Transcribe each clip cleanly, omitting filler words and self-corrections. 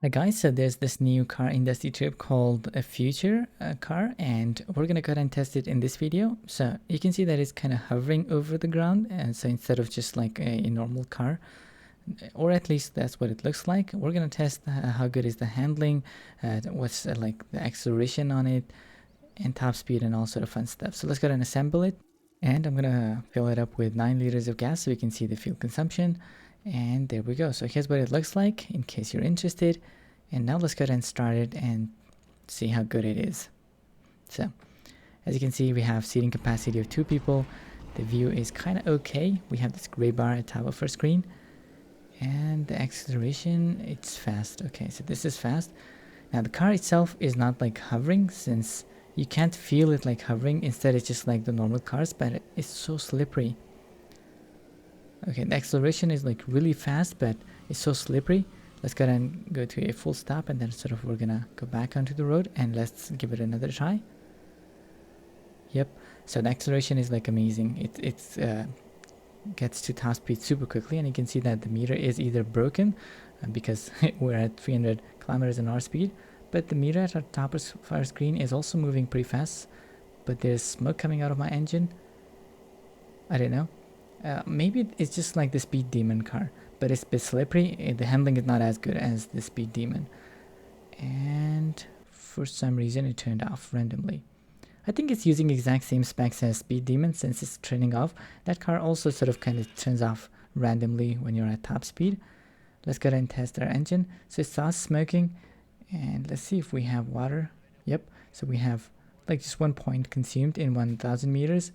Hi guys, so there's this new car in Dusty Trip called a Future car, and we're gonna go ahead and test it in this video. So you can see that it's kind of hovering over the ground, and so instead of just like a normal car, or at least that's what it looks like, we're gonna test how good is the handling, what's like the acceleration on it, and top speed and all sort of fun stuff. So let's go ahead and assemble it, and I'm gonna fill it up with 9 liters of gas so we can see the fuel consumption. And there we go. So here's what it looks like in case you're interested. And now let's go ahead and start it and see how good it is. So as you can see, we have seating capacity of 2 people. The view is kind of okay. We have this gray bar at top of our screen. And the acceleration, it's fast. Okay, so this is fast. Now the car itself is not like hovering, since you can't feel it like hovering. Instead it's just like the normal cars, but it's so slippery. Okay, the acceleration is like really fast, but it's so slippery. Let's go ahead and go to a full stop, and then sort of we're gonna go back onto the road and let's give it another try. Yep, so the acceleration is like amazing. It gets to top speed super quickly, and you can see that the meter is either broken because we're at 300 kilometers an hour speed, but the meter at our top of our screen is also moving pretty fast. But there's smoke coming out of my engine. I don't know. Maybe it's just like the Speed Demon car, but it's a bit slippery. The handling is not as good as the Speed Demon. And for some reason it turned off randomly. I think it's using exact same specs as Speed Demon, since it's turning off. That car also sort of kind of turns off randomly when you're at top speed. Let's go ahead and test our engine. So it starts smoking, and let's see if we have water. Yep, so we have like just 1 point consumed in 1000 meters,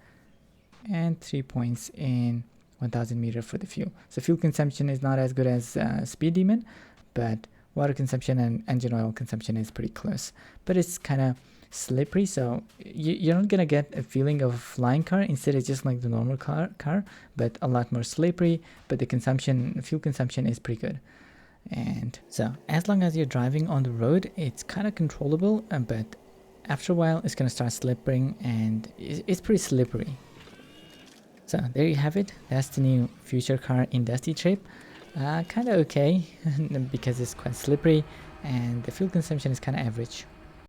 and 3 points in 1000 meter for the fuel. So fuel consumption is not as good as Speed Demon, but water consumption and engine oil consumption is pretty close. But it's kind of slippery, so you're not gonna get a feeling of a flying car. Instead it's just like the normal car, but a lot more slippery. But the fuel consumption is pretty good. And so as long as you're driving on the road, it's kind of controllable, but after a while it's gonna start slipping, and it's pretty slippery. So there you have it. That's the new Future car in Dusty Trip. Kind of okay because it's quite slippery, and the fuel consumption is kind of average.